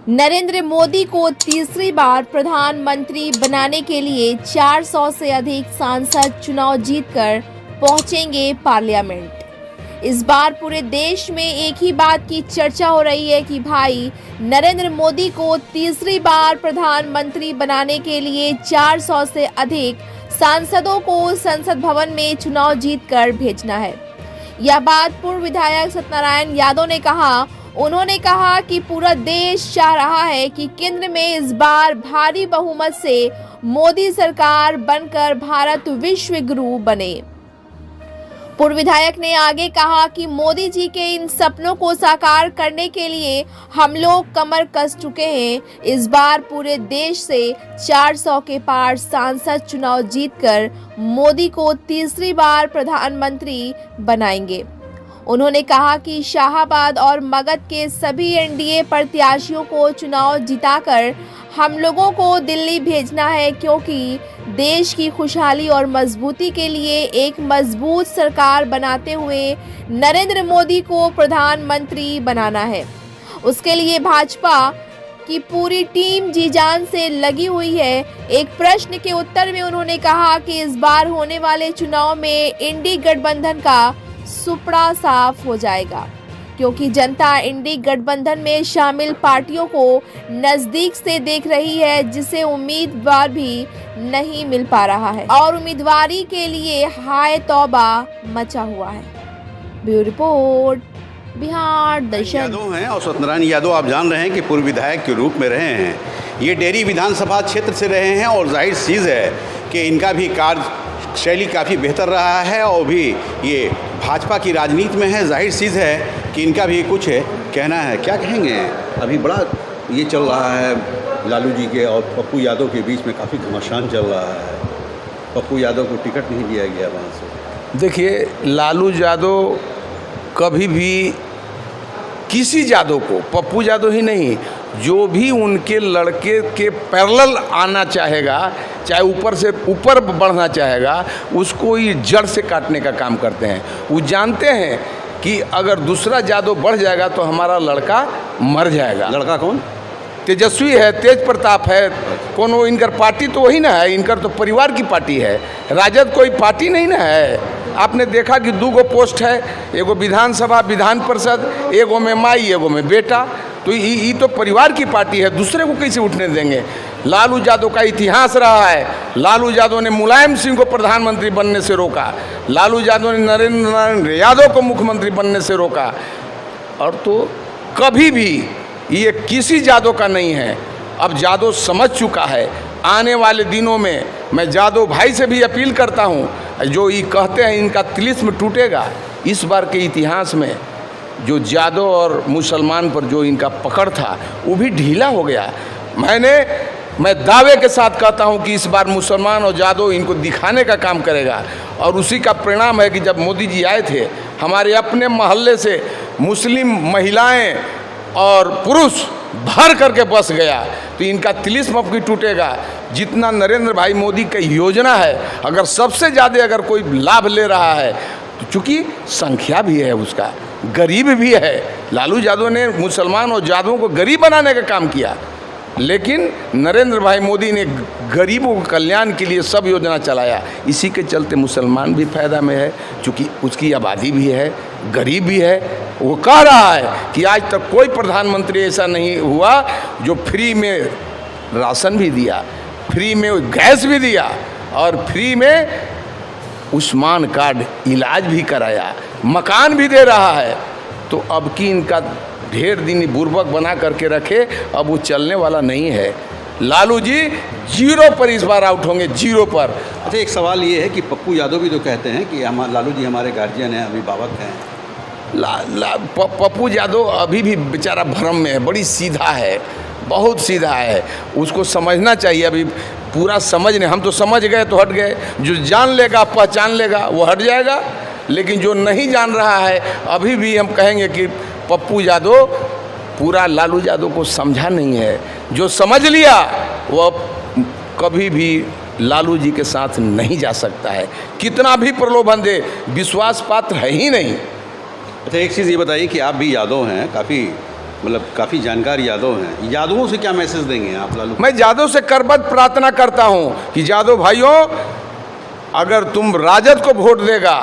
नरेंद्र मोदी को तीसरी बार प्रधानमंत्री बनाने के लिए 400 से अधिक सांसद चुनाव जीतकर पहुंचेंगे पार्लियामेंट। इस बार पूरे देश में एक ही बात की चर्चा हो रही है कि भाई नरेंद्र मोदी को तीसरी बार प्रधानमंत्री बनाने के लिए 400 से अधिक सांसदों को संसद भवन में चुनाव जीतकर भेजना है। यह बात पूर्व विधायक सत्यनारायण यादव ने कहा। उन्होंने कहा कि पूरा देश चाह रहा है कि केंद्र में इस बार भारी बहुमत से मोदी सरकार बनकर भारत विश्व गुरु बने। पूर्व विधायक ने आगे कहा कि मोदी जी के इन सपनों को साकार करने के लिए हम लोग कमर कस चुके हैं। इस बार पूरे देश से 400 के पार सांसद चुनाव जीतकर मोदी को तीसरी बार प्रधानमंत्री बनाएंगे। उन्होंने कहा कि शाहाबाद और मगध के सभी एनडीए प्रत्याशियों को चुनाव जिताकर हम लोगों को दिल्ली भेजना है, क्योंकि देश की खुशहाली और मजबूती के लिए एक मजबूत सरकार बनाते हुए नरेंद्र मोदी को प्रधानमंत्री बनाना है। उसके लिए भाजपा की पूरी टीम जी जान से लगी हुई है। एक प्रश्न के उत्तर में उन्होंने कहा कि इस बार होने वाले चुनाव में इंडी गठबंधन का सुपड़ा साफ हो जाएगा, क्योंकि जनता इंडी गठबंधन में शामिल पार्टियों को नजदीक से देख रही है, जिसे उम्मीदवार भी नहीं मिल पा रहा है और उम्मीदवारी के लिए हाय तौबा मचा हुआ है। ब्यूरो रिपोर्ट, बिहार दर्शन। यादव हैं और सत्यनारायण यादव आप जान रहे हैं कि पूर्व विधायक के रूप में रहे हैं। ये डेरी विधानसभा क्षेत्र से रहे हैं और जाहिर चीज़ है कि इनका भी कार्य शैली काफ़ी बेहतर रहा है और भी ये भाजपा की राजनीति में है। जाहिर चीज़ है कि इनका भी कुछ कहना है। क्या कहेंगे? अभी बड़ा ये चल रहा है लालू जी के और पप्पू यादव के बीच में काफ़ी घमासान चल रहा है। पप्पू यादव को टिकट नहीं दिया गया वहाँ से। देखिए, लालू यादव कभी भी किसी यादव को, पप्पू यादव ही नहीं, जो भी उनके लड़के के पैरेलल आना चाहेगा, चाहे ऊपर से ऊपर बढ़ना चाहेगा, उसको ये जड़ से काटने का काम करते हैं। वो जानते हैं कि अगर दूसरा यादव बढ़ जाएगा तो हमारा लड़का मर जाएगा। लड़का कौन? तेजस्वी है, तेज प्रताप है। कोनो इनकर पार्टी तो वही ना है, इनकर तो परिवार की पार्टी है। राजद कोई पार्टी नहीं ना है। आपने देखा कि 2 पोस्ट है, एगो विधानसभा विधान परिषद, एगो में माई एगो में बेटा। तो ये तो परिवार की पार्टी है, दूसरे को कैसे उठने देंगे? लालू यादव का इतिहास रहा है। लालू यादव ने मुलायम सिंह को प्रधानमंत्री बनने से रोका। लालू यादव ने नरेंद्र यादव को मुख्यमंत्री बनने से रोका। और तो कभी भी ये किसी यादव का नहीं है। अब यादव समझ चुका है। आने वाले दिनों में मैं यादव भाई से भी अपील करता हूँ, जो ये कहते हैं इनका तिलिस्म टूटेगा। इस बार के इतिहास में जो यादव और मुसलमान पर जो इनका पकड़ था वो भी ढीला हो गया। मैं दावे के साथ कहता हूं कि इस बार मुसलमान और यादव इनको दिखाने का काम करेगा। और उसी का परिणाम है कि जब मोदी जी आए थे, हमारे अपने मोहल्ले से मुस्लिम महिलाएं और पुरुष भर करके बस गया। तो इनका तिलिस्म अब भी टूटेगा। जितना नरेंद्र भाई मोदी की योजना है, अगर सबसे ज़्यादा अगर कोई लाभ ले रहा है, तो चूँकि संख्या भी है, उसका गरीब भी है। लालू यादव ने मुसलमान और यादवों को गरीब बनाने का काम किया, लेकिन नरेंद्र भाई मोदी ने गरीबों के कल्याण के लिए सब योजना चलाया। इसी के चलते मुसलमान भी फायदा में है, क्योंकि उसकी आबादी भी है, गरीब भी है। वो कह रहा है कि आज तक कोई प्रधानमंत्री ऐसा नहीं हुआ जो फ्री में राशन भी दिया, फ्री में गैस भी दिया और फ्री में आयुष्मान कार्ड इलाज भी कराया, मकान भी दे रहा है। तो अब की इनका ढेर दिन बुर्बक बना करके रखे, अब वो चलने वाला नहीं है। लालू जी 0 पर इस बार आउट होंगे, 0 पर। अच्छा, एक सवाल ये है कि पप्पू यादव भी तो कहते हैं कि लालू जी हमारे गार्जियन हैं, अभिभावक हैं। पप्पू यादव अभी भी बेचारा भ्रम में है, बड़ी सीधा है, बहुत सीधा है। उसको समझना चाहिए। अभी पूरा समझने, हम तो समझ गए तो हट गए। जो जान लेगा, पहचान लेगा, वो हट जाएगा। लेकिन जो नहीं जान रहा है, अभी भी हम कहेंगे कि पप्पू यादव पूरा लालू यादव को समझा नहीं है। जो समझ लिया वो कभी भी लालू जी के साथ नहीं जा सकता है। कितना भी प्रलोभन दे, विश्वास पात्र है ही नहीं। अच्छा, एक चीज़ ये बताइए कि आप भी यादव हैं, काफ़ी मतलब काफ़ी जानकार यादव हैं। यादवों से क्या मैसेज देंगे आप लालू? मैं यादव से करबद्ध प्रार्थना करता हूं कि यादव भाइयों, अगर तुम राजद को वोट देगा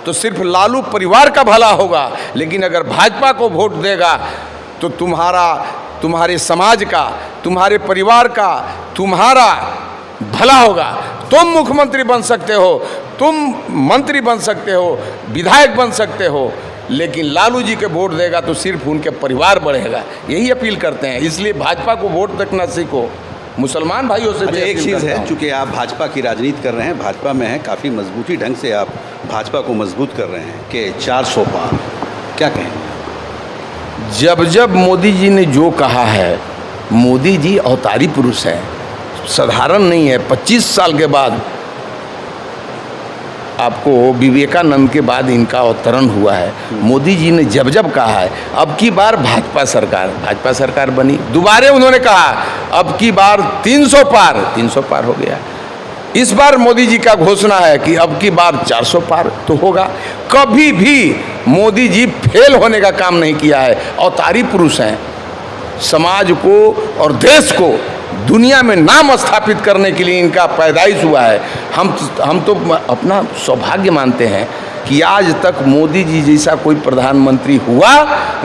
तो सिर्फ लालू परिवार का भला होगा, लेकिन अगर भाजपा को वोट देगा तो तुम्हारे समाज का, तुम्हारे परिवार का, तुम्हारा भला होगा। तुम मुख्यमंत्री बन सकते हो, तुम मंत्री बन सकते हो, विधायक बन सकते हो, लेकिन लालू जी के वोट देगा तो सिर्फ उनके परिवार बढ़ेगा। यही अपील करते हैं। इसलिए भाजपा को वोट देखना सीखो। मुसलमान भाइयों से भी एक चीज़ है, चूँकि आप भाजपा की राजनीति कर रहे हैं, भाजपा में हैं, काफ़ी मजबूती ढंग से आप भाजपा को मजबूत कर रहे हैं कि 400 पार, क्या कहेंगे? जब जब मोदी जी ने जो कहा है, मोदी जी अवतारी पुरुष हैं, साधारण नहीं है। 25 साल के बाद आपको विवेकानंद के बाद इनका अवतरण हुआ है। मोदी जी ने जब जब कहा है अब की बार भाजपा सरकार बनी, दोबारा उन्होंने कहा अब की बार 300 पार हो गया। इस बार मोदी जी का घोषणा है कि अब की बार 400 पार तो होगा। कभी भी मोदी जी फेल होने का काम नहीं किया है। अवतारी पुरुष हैं। समाज को और देश को दुनिया में नाम स्थापित करने के लिए इनका पैदाइश हुआ है। हम तो अपना सौभाग्य मानते हैं कि आज तक मोदी जी जैसा कोई प्रधानमंत्री हुआ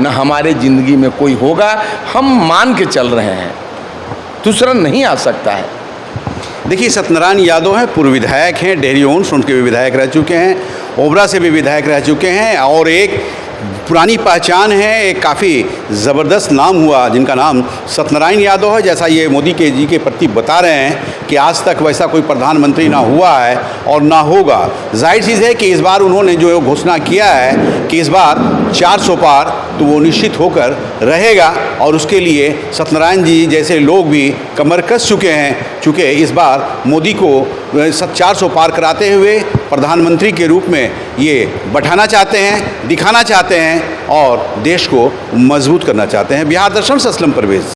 न हमारे ज़िंदगी में कोई होगा। हम मान के चल रहे हैं, दूसरा नहीं आ सकता है। देखिए, सत्यनारायण यादव हैं, पूर्व विधायक हैं, डेहरी ओंस उनके भी विधायक रह चुके हैं, ओबरा से भी विधायक रह चुके हैं, और एक पुरानी पहचान है, एक काफ़ी ज़बरदस्त नाम हुआ जिनका नाम सत्यनारायण यादव है। जैसा ये मोदी के जी के प्रति बता रहे हैं कि आज तक वैसा कोई प्रधानमंत्री ना हुआ है और ना होगा। जाहिर चीज़ है कि इस बार उन्होंने जो घोषणा किया है कि इस बार 400 पार, तो वो निश्चित होकर रहेगा, और उसके लिए सत्यनारायण जी जैसे लोग भी कमर कस चुके हैं, चूँकि इस बार मोदी को 400 पार कराते हुए प्रधानमंत्री के रूप में ये बैठाना चाहते हैं, दिखाना चाहते हैं और देश को मजबूत करना चाहते हैं। बिहार दर्शन से असलम परवेज़।